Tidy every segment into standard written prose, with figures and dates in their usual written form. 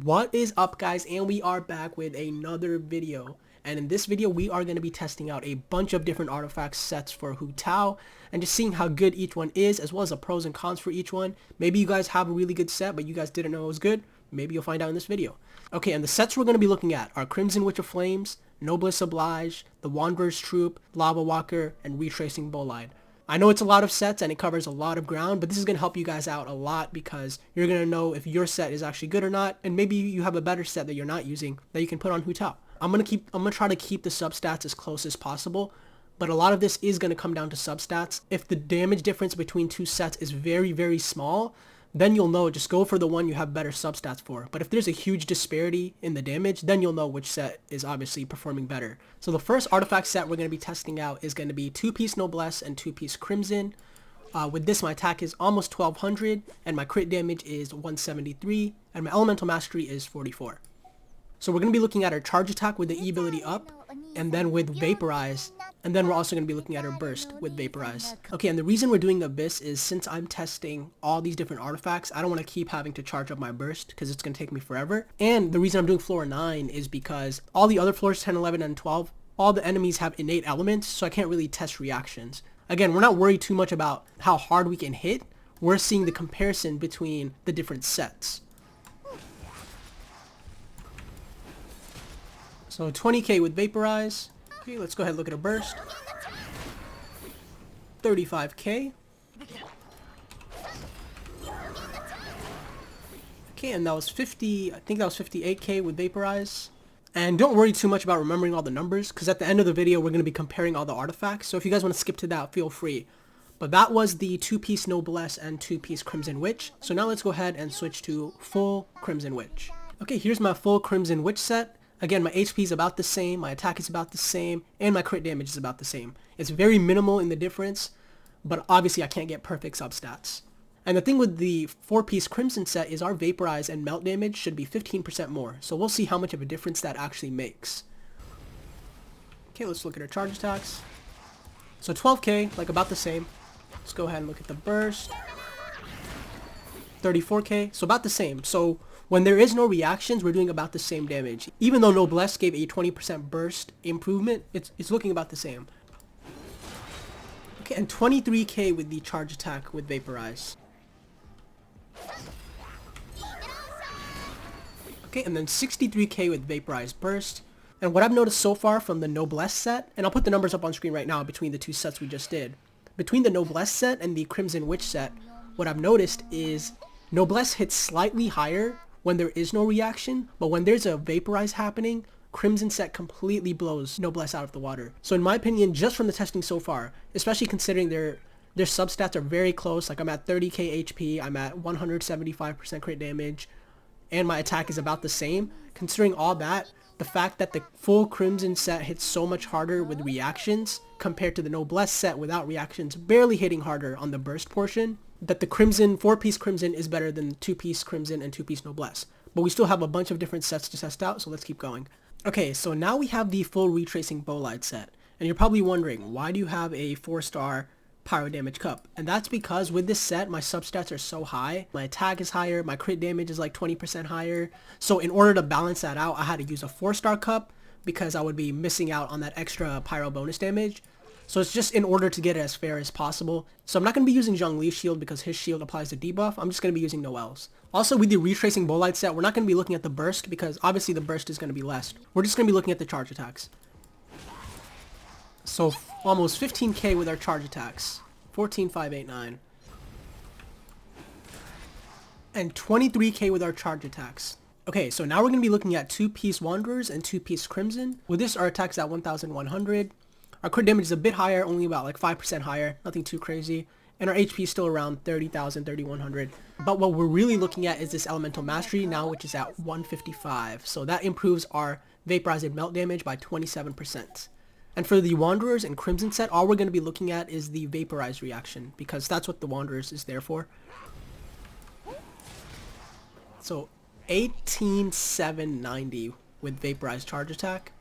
What is up, guys? And we are back with another video. And in this video we are going to be testing out a bunch of different artifact sets for Hu Tao and just seeing how good each one is, as well as the pros and cons for each one. Maybe you guys have a really good set but you guys didn't know it was good. Maybe you'll find out in this video. Okay, and the sets we're going to be looking at are Crimson Witch of Flames, Noblesse Oblige, the Wanderer's Troop, Lava Walker, and Retracing Bolide. I know it's a lot of sets and it covers a lot of ground, but this is going to help you guys out a lot because you're going to know if your set is actually good or not, and maybe you have a better set that you're not using that you can put on Hu Tao. I'm going to try to keep the substats as close as possible, but a lot of this is going to come down to substats. If the damage difference between two sets is very, very small, then you'll know, just go for the one you have better substats for. But if there's a huge disparity in the damage, then you'll know which set is obviously performing better. So the first artifact set we're going to be testing out is going to be 2-piece Noblesse and 2-piece Crimson. With this, my attack is almost 1200 and my crit damage is 173 and my elemental mastery is 44. So we're going to be looking at our charge attack with the E ability up, and then with Vaporize, and then we're also going to be looking at our burst with Vaporize. Okay, and the reason we're doing Abyss is since I'm testing all these different artifacts, I don't want to keep having to charge up my burst because it's going to take me forever. And the reason I'm doing floor 9 is because all the other floors, 10, 11, and 12, all the enemies have innate elements, so I can't really test reactions. Again, we're not worried too much about how hard we can hit. We're seeing the comparison between the different sets. So 20k with Vaporize. Okay, let's go ahead and look at a burst. 35k. Okay, and that was 50, I think that was 58k with Vaporize. And don't worry too much about remembering all the numbers, because at the end of the video we're going to be comparing all the artifacts, so if you guys want to skip to that, feel free. But that was the 2-piece Noblesse and 2-piece Crimson Witch. So now let's go ahead and switch to full Crimson Witch. Okay, here's my full Crimson Witch set. Again, my HP is about the same, my attack is about the same, and my crit damage is about the same. It's very minimal in the difference, but obviously I can't get perfect substats. And the thing with the 4-piece Crimson set is our Vaporize and Melt damage should be 15% more, so we'll see how much of a difference that actually makes. Okay, let's look at our charge attacks. So 12k, like about the same. Let's go ahead and look at the burst. 34k, so about the same. So when there is no reactions, we're doing about the same damage. Even though Noblesse gave a 20% burst improvement, it's looking about the same. Okay, and 23k with the charge attack with Vaporize. Okay, and then 63k with Vaporize burst. And what I've noticed so far from the Noblesse set, and I'll put the numbers up on screen right now between the two sets we just did. Between the Noblesse set and the Crimson Witch set, what I've noticed is Noblesse hits slightly higher when there is no reaction, but when there's a Vaporize happening, Crimson set completely blows Noblesse out of the water. So in my opinion, just from the testing so far, especially considering their substats are very close, like I'm at 30k HP, I'm at 175% crit damage, and my attack is about the same. Considering all that, the fact that the full Crimson set hits so much harder with reactions compared to the Noblesse set without reactions barely hitting harder on the burst portion, that the Crimson 4-piece Crimson is better than 2-piece Crimson and 2-piece Noblesse. But we still have a bunch of different sets to test out, so let's keep going. Okay, so now we have the full Retracing Bolide set. And you're probably wondering, why do you have a 4-star Pyro Damage Cup? And that's because with this set, my substats are so high. My attack is higher, my crit damage is like 20% higher. So in order to balance that out, I had to use a 4-star cup because I would be missing out on that extra Pyro bonus damage. So it's just in order to get it as fair as possible. So I'm not going to be using Zhongli's shield because his shield applies the debuff. I'm just going to be using Noelle's. Also with the Retracing Bolide set, we're not going to be looking at the burst because obviously the burst is going to be less. We're just going to be looking at the charge attacks. So almost 15k with our charge attacks. 14,589. And 23k with our charge attacks. Okay, so now we're going to be looking at 2-piece Wanderers and 2-piece Crimson. With this, our attack's at 1,100. Our crit damage is a bit higher, only about like 5% higher, nothing too crazy. And our HP is still around 30,000, 3,100. But what we're really looking at is this Elemental Mastery now, which is at 155. So that improves our Vaporize and Melt damage by 27%. And for the Wanderers and Crimson set, all we're going to be looking at is the Vaporize reaction, because that's what the Wanderers is there for. So 18,790 with Vaporize charge attack.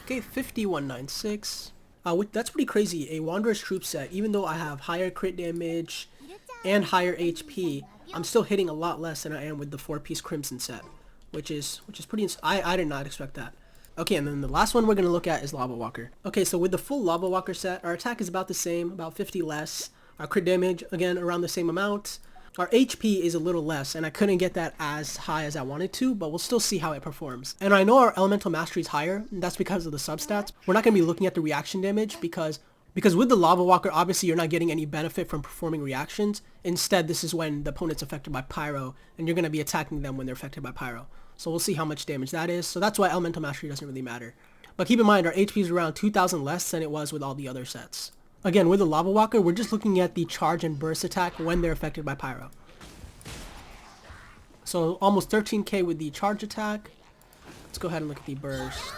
Okay, 5196. That's pretty crazy. A Wanderer's Troop set, even though I have higher crit damage and higher HP, I'm still hitting a lot less than I am with the 4-piece Crimson set, which is pretty I did not expect that. Okay, and then the last one we're going to look at is Lava Walker. Okay, so with the full Lava Walker set, our attack is about the same, about 50 less. Our crit damage, again, around the same amount. Our HP is a little less, and I couldn't get that as high as I wanted to, but we'll still see how it performs. And I know our Elemental Mastery is higher, and that's because of the substats. We're not going to be looking at the reaction damage because with the Lava Walker, obviously you're not getting any benefit from performing reactions. Instead, this is when the opponent's affected by Pyro, and you're going to be attacking them when they're affected by Pyro. So we'll see how much damage that is. So that's why Elemental Mastery doesn't really matter. But keep in mind, our HP is around 2,000 less than it was with all the other sets. Again, with the Lava Walker, we're just looking at the charge and burst attack when they're affected by Pyro. So almost 13k with the charge attack. Let's go ahead and look at the burst.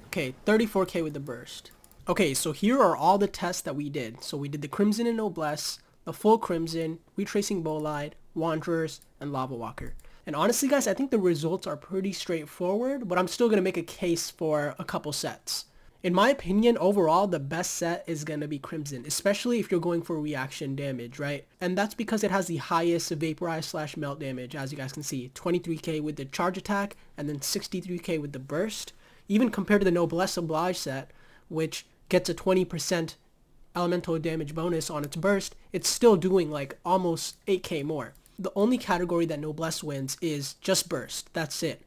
Okay, 34k with the burst. Okay, so here are all the tests that we did. So we did the Crimson and Noblesse, the full Crimson, Retracing Bolide, Wanderers, and Lava Walker. And honestly, guys, I think the results are pretty straightforward, but I'm still going to make a case for a couple sets. In my opinion, overall, the best set is going to be Crimson, especially if you're going for reaction damage, right? And that's because it has the highest vaporize / melt damage, as you guys can see. 23k with the charge attack, and then 63k with the burst. Even compared to the Noblesse Oblige set, which gets a 20% elemental damage bonus on its burst, it's still doing like almost 8k more. The only category that Noblesse wins is just burst. That's it.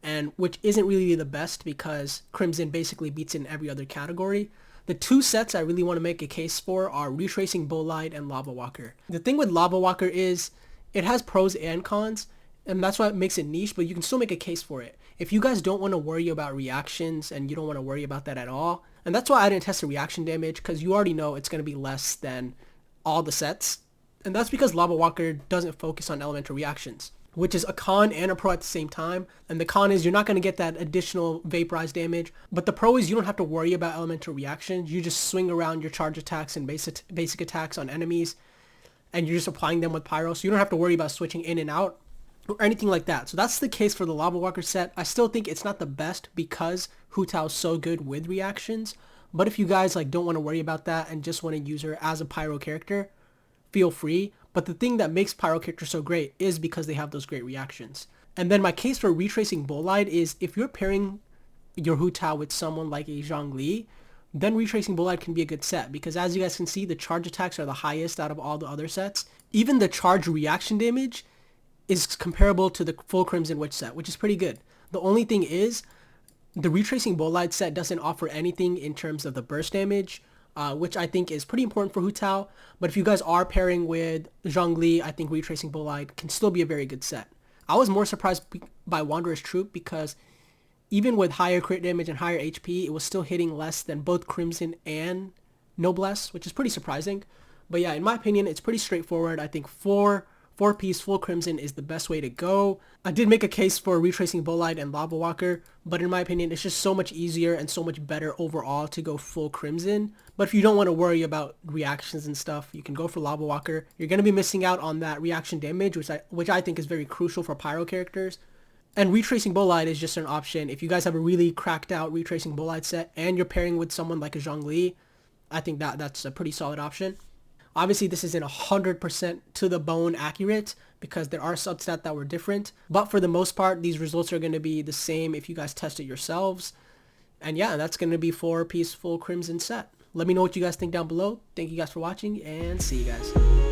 And which isn't really the best because Crimson basically beats in every other category. The two sets I really want to make a case for are Retracing Bolide and Lava Walker. The thing with Lava Walker is it has pros and cons, and that's why it makes it niche, but you can still make a case for it. If you guys don't want to worry about reactions and you don't want to worry about that at all, and that's why I didn't test the reaction damage, because you already know it's going to be less than all the sets. And that's because Lava Walker doesn't focus on elemental reactions, which is a con and a pro at the same time. And the con is you're not going to get that additional vaporize damage, but the pro is you don't have to worry about elemental reactions. You just swing around your charge attacks and basic attacks on enemies, and you're just applying them with Pyro, so you don't have to worry about switching in and out or anything like that. So that's the case for the Lava Walker set. I still think it's not the best because Hu Tao's so good with reactions, but if you guys like don't want to worry about that and just want to use her as a Pyro character, feel free. But the thing that makes Pyro characters so great is because they have those great reactions. And then my case for Retracing Bolide is if you're pairing your Hu Tao with someone like a Zhongli, then Retracing Bolide can be a good set because as you guys can see, the charge attacks are the highest out of all the other sets. Even the charge reaction damage is comparable to the full Crimson Witch set, which is pretty good. The only thing is the Retracing Bolide set doesn't offer anything in terms of the burst damage, which I think is pretty important for Hu Tao. But if you guys are pairing with Zhongli, I think Retracing Bolide can still be a very good set. I was more surprised by Wanderer's Troop because even with higher crit damage and higher HP, it was still hitting less than both Crimson and Noblesse, which is pretty surprising. But yeah, in my opinion, it's pretty straightforward. I think four-piece full Crimson is the best way to go. I did make a case for Retracing Bolide and Lava Walker, but in my opinion, it's just so much easier and so much better overall to go full Crimson. But if you don't want to worry about reactions and stuff, you can go for Lava Walker. You're going to be missing out on that reaction damage, which I think is very crucial for Pyro characters. And Retracing Bolide is just an option. If you guys have a really cracked out Retracing Bolide set and you're pairing with someone like a Zhongli, I think that's a pretty solid option. Obviously, this isn't 100% to the bone accurate because there are substats that were different. But for the most part, these results are going to be the same if you guys test it yourselves. And yeah, that's going to be 4-piece full Crimson set. Let me know what you guys think down below. Thank you guys for watching and see you guys.